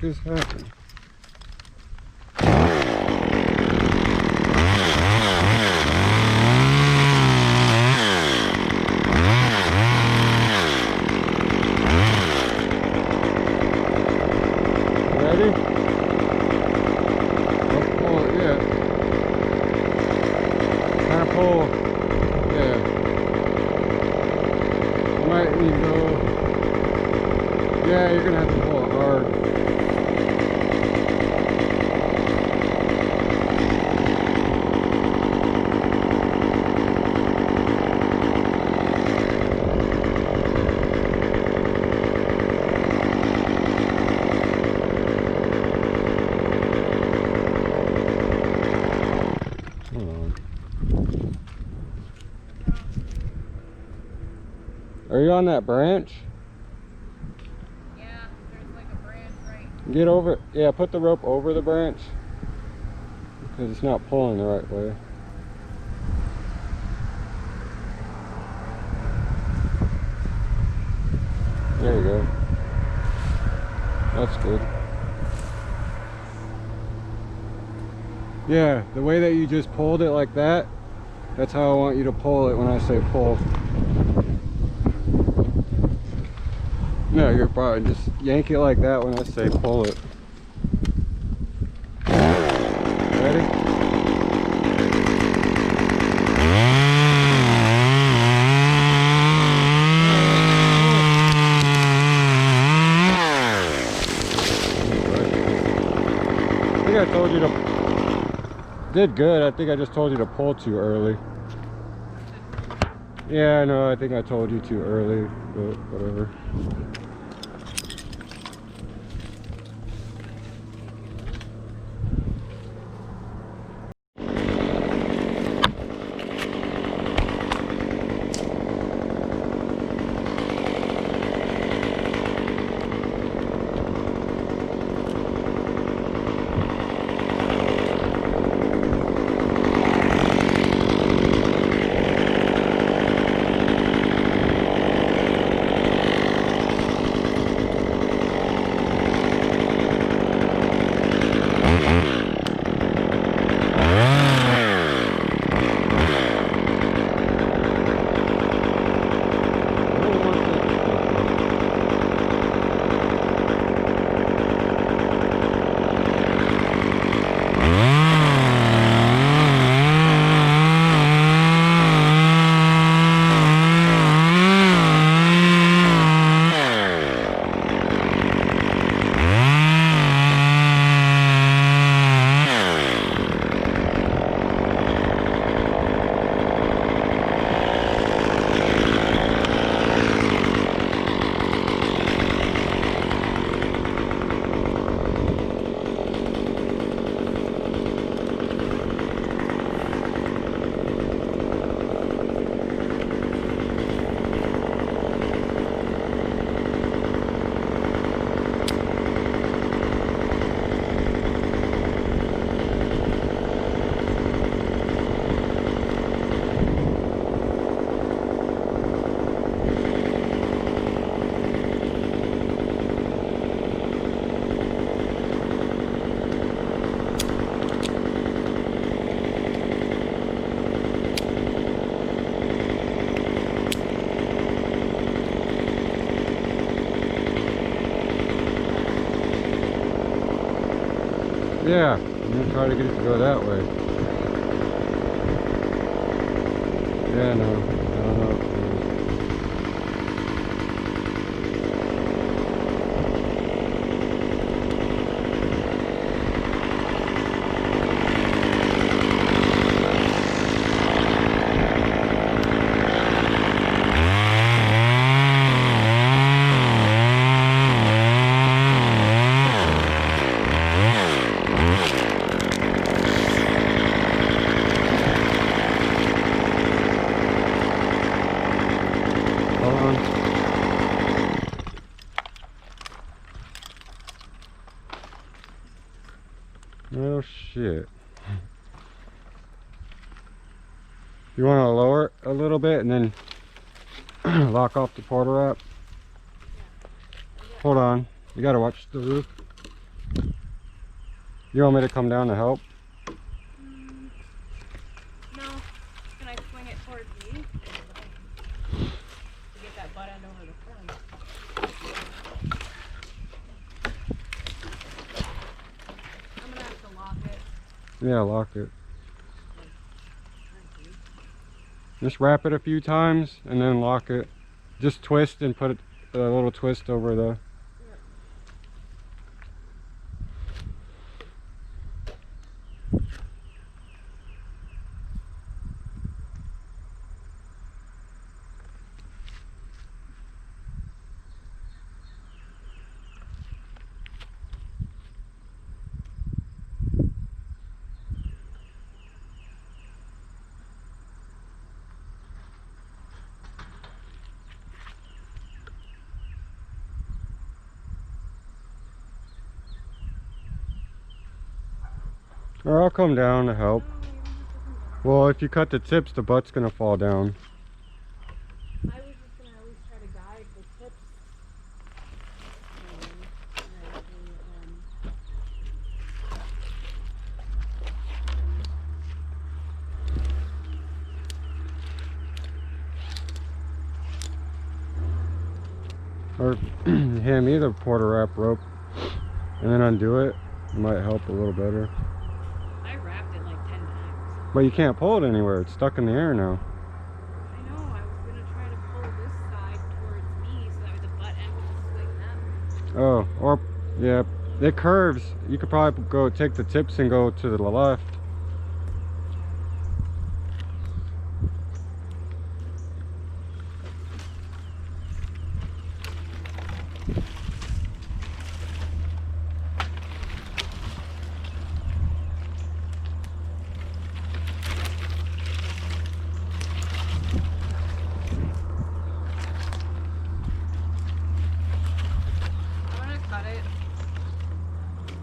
is happening? Ready? Don't pull it yet. Kind of pull. Yeah. Might need to go. Yeah, you're gonna have to pull it hard. Hold on. Are you on that branch? Yeah, there's like a branch right. Get over, yeah, put the rope over the branch because it's not pulling the right way. There you go. That's good. Yeah, the way that you just pulled it like that, that's how I want you to pull it when I say pull. No, you're fine. Just yank it like that when I say pull it. Ready? I think I told you to... Did good. I think I just told you to pull too early. Yeah, I know. I think I told you too early, but whatever. Yeah, I'm gonna try to get it to go that way. Yeah, no, I don't know. Oh shit. You want to lower it a little bit and then lock off the porta wrap? Hold on. You gotta watch the roof. You want me to come down to help? No. Can I swing it towards me? To get that butt end over the fence. I'm gonna have to lock it. Yeah, lock it. Just wrap it a few times and then lock it. Just twist and put a little twist over the... Or I'll come down to help. Well, if you cut the tips, the butt's gonna fall down. I was just gonna at least try to guide the tips. Or hand me the quarter wrap rope and then undo it. It might help a little better. I wrapped it like 10 times. But you can't pull it anywhere. It's stuck in the air now. I know, I was gonna try to pull this side towards me so that way the butt end would just swing them. Oh, or yeah, it curves. You could probably go take the tips and go to the left. I'm gonna cut it.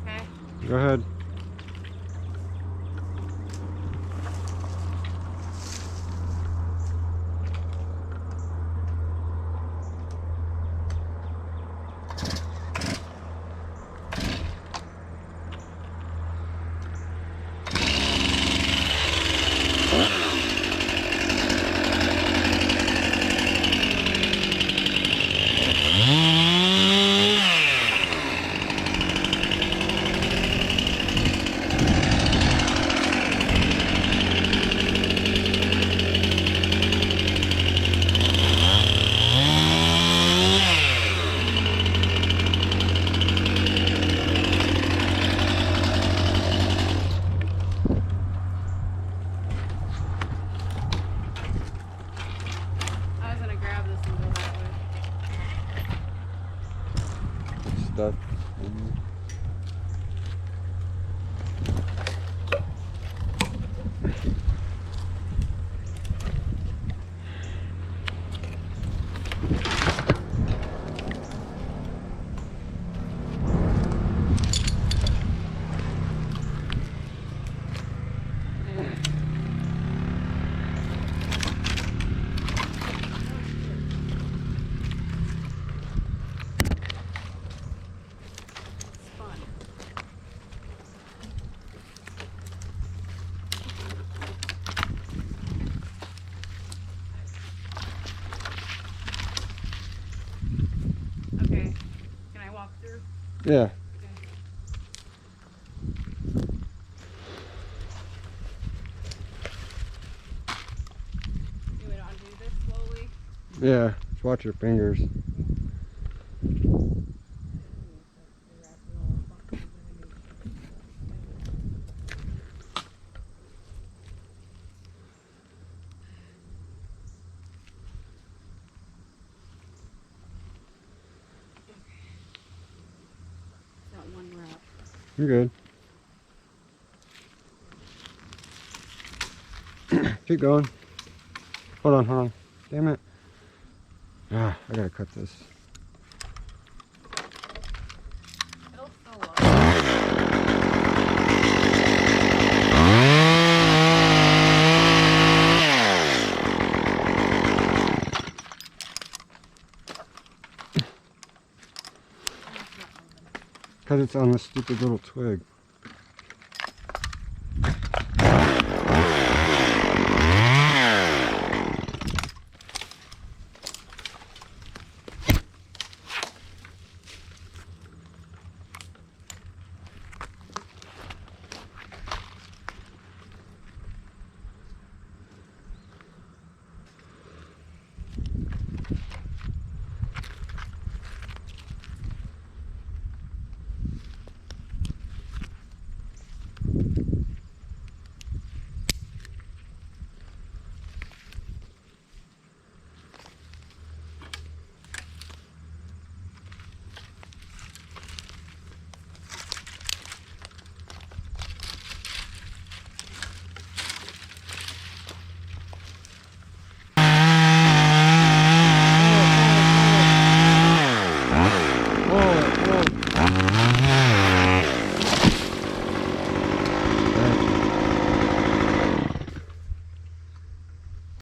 Okay. Go ahead. I was gonna grab this and go that way. Stuck. It's fun. Okay. Can I walk through? Yeah. You want to undo this slowly? Yeah. Just watch your fingers. That one wrap. You're good. Keep going. Hold on, hold on. Damn it. Ah, I gotta cut this. It'll fill up. Because it's on this stupid little twig.